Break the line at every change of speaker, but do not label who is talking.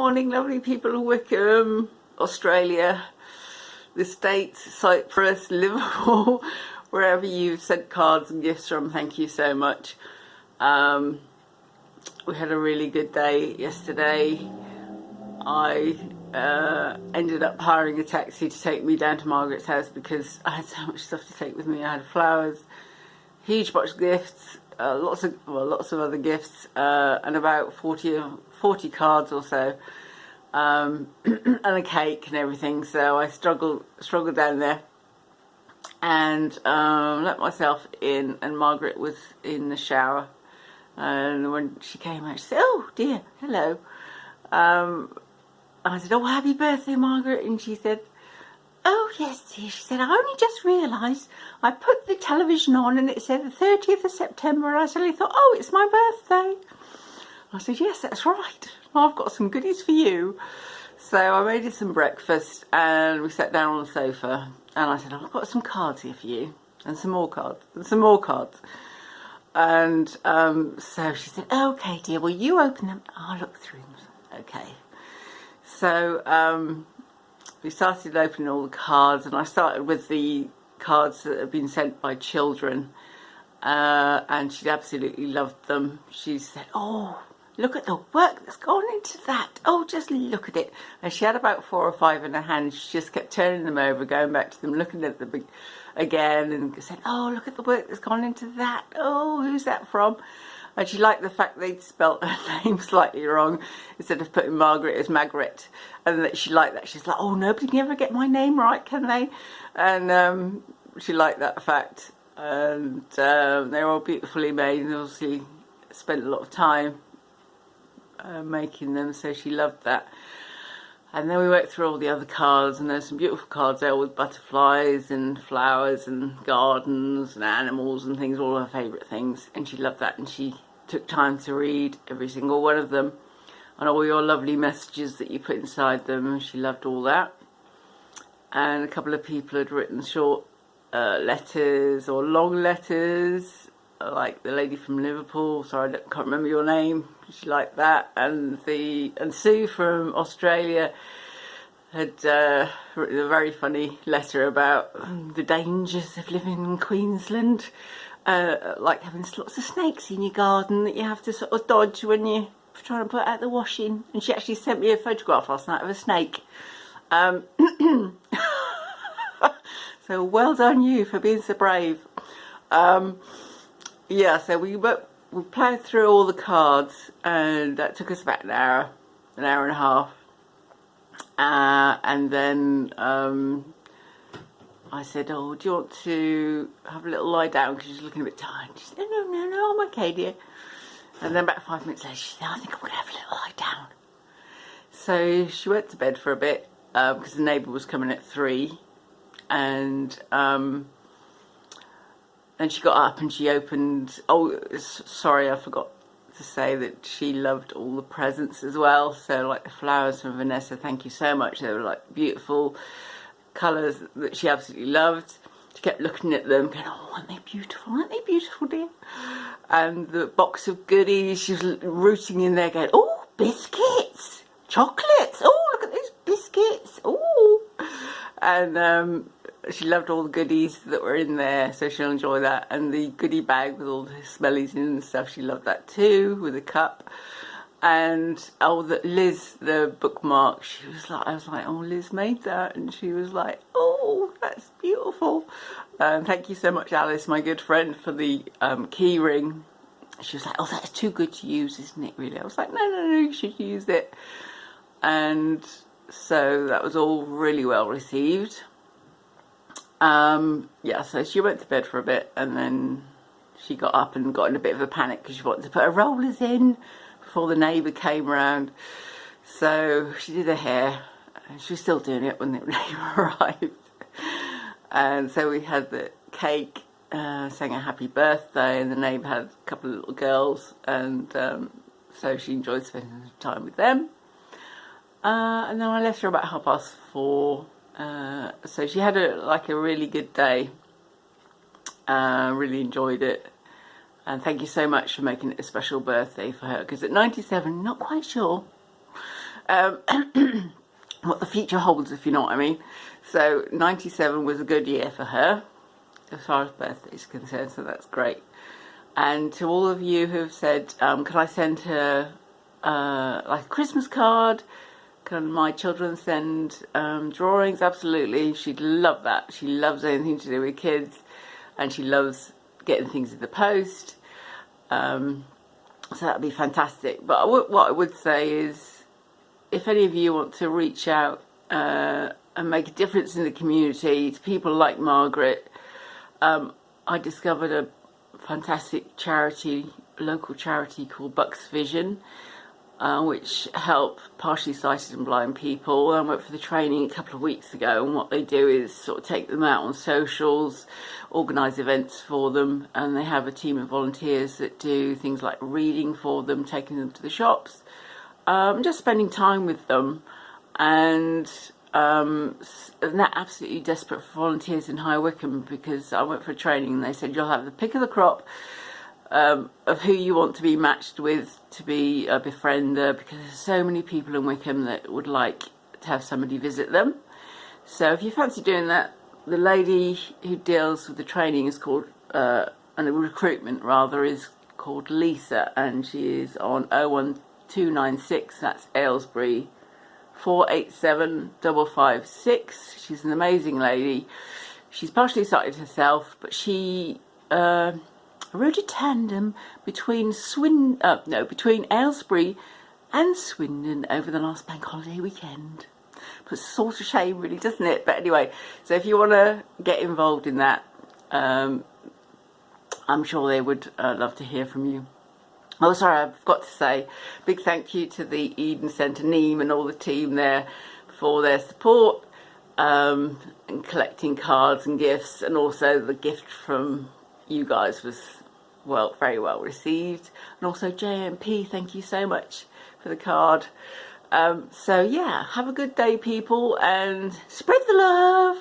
morning, lovely people of Wickham, Australia, the States, Cyprus, Liverpool, wherever you've sent cards and gifts from. Thank you so much. We had a really good day yesterday. I ended up hiring a taxi to take me down to Margaret's house because I had so much stuff to take with me. I had flowers, huge box of gifts, lots of other gifts, and about 40 cards or so, and a cake and everything. So I struggled down there, and let myself in, and Margaret was in the shower, and when she came out, she said, "Oh dear, hello." I said, "Oh, happy birthday, Margaret," and she said, "Oh yes dear," she said, "I only just realised I put the television on and it said the 30th of September and I suddenly thought, oh, it's my birthday." I said, "Yes, that's right. I've got some goodies for you." So I made her some breakfast and we sat down on the sofa and I said, "I've got some cards here for you, and some more cards, and some more cards." And so she said, "Okay dear, well you open them, I'll look through them." Okay. So we started opening all the cards, and I started with the cards that have been sent by children, and she absolutely loved them. She said, "Oh, look at the work that's gone into that. Oh, just look at it." And she had about 4 or 5 in her hand. She just kept turning them over, going back to them, looking at them again, and said, "Oh, look at the work that's gone into that. Oh, who's that from?" And she liked the fact they'd spelt her name slightly wrong. Instead of putting Margaret as Margaret. And that she liked that. She's like, "Oh, nobody can ever get my name right, can they?" And she liked that fact. And they're all beautifully made, and obviously spent a lot of time making them, so she loved that. And then we went through all the other cards, and there's some beautiful cards there with butterflies and flowers and gardens and animals and things, all her favourite things. And she loved that, and she took time to read every single one of them and all your lovely messages that you put inside them, and she loved all that. And a couple of people had written short letters or long letters, like the lady from Liverpool, sorry, I can't remember your name. She liked that. And Sue from Australia had written a very funny letter about the dangers of living in Queensland, like having lots of snakes in your garden that you have to sort of dodge when you're trying to put out the washing. And she actually sent me a photograph last night of a snake. So well done you for being so brave. Yeah, so we ploughed through all the cards, and that took us about an hour and a half. And then I said, "Oh, do you want to have a little lie down?" Because she's looking a bit tired. She said, No, I'm okay, dear." And then about 5 minutes later, she said, "I think I'm going to have a little lie down." So she went to bed for a bit, because the neighbour was coming at 3. And then she got up and she opened, oh, sorry, I forgot to say that she loved all the presents as well. So like the flowers from Vanessa, thank you so much. They were like beautiful colours that she absolutely loved. She kept looking at them going, "Oh, aren't they beautiful? Aren't they beautiful, dear?" And the box of goodies, she was rooting in there going, "Oh, biscuits, chocolates. Oh, look at those biscuits. Oh." And she loved all the goodies that were in there, so she'll enjoy that. And the goodie bag with all the smellies in and stuff, she loved that too, with a cup. And oh, Liz, the bookmark, she was like, I was like, "Oh, Liz made that," and she was like, "Oh, that's beautiful." Thank you so much, Alice, my good friend, for the key ring. She was like, "Oh, that's too good to use, isn't it, really?" I was like, no, you should use it. And so that was all really well received. Yeah, so she went to bed for a bit, and then she got up and got in a bit of a panic because she wanted to put her rollers in before the neighbour came round. So she did her hair, and she was still doing it when the neighbour arrived. And so we had the cake, sang a happy birthday, and the neighbour had a couple of little girls, and so she enjoyed spending time with them. And then I left her about 4:30. So she had a really good day. Really enjoyed it, and thank you so much for making it a special birthday for her, because at 97, not quite sure what the future holds, if you know what I mean. So 97 was a good year for her, as far as birthday is concerned, so that's great. And to all of you who have said, can I send her like a Christmas card? Can my children send drawings? Absolutely, she'd love that. She loves anything to do with kids, and she loves getting things in the post. So that'd be fantastic. But what I would say is, if any of you want to reach out and make a difference in the community, to people like Margaret, I discovered a fantastic charity, local charity called Bucks Vision, which help partially sighted and blind people. I went for the training a couple of weeks ago, and what they do is sort of take them out on socials, organise events for them, and they have a team of volunteers that do things like reading for them, taking them to the shops, just spending time with them. And they're absolutely desperate for volunteers in High Wycombe, because I went for a training and they said you'll have the pick of the crop of who you want to be matched with, to be a befriender, because there's so many people in Wycombe that would like to have somebody visit them. So if you fancy doing that, the lady who deals with the training is called, and the recruitment rather, is called Lisa, and she is on 01296, that's Aylesbury, 487 556. She's an amazing lady. She's partially sighted herself, but she rode a tandem between between Aylesbury and Swindon over the last bank holiday weekend. Puts a sort of shame, really, doesn't it? But anyway, so if you want to get involved in that, I'm sure they would love to hear from you. Oh, sorry, I forgot to say big thank you to the Eden Centre, Neem, and all the team there for their support and collecting cards and gifts, and also the gift from you guys was very well received. And also JMP, thank you so much for the card. So yeah, have a good day, people, and spread the love.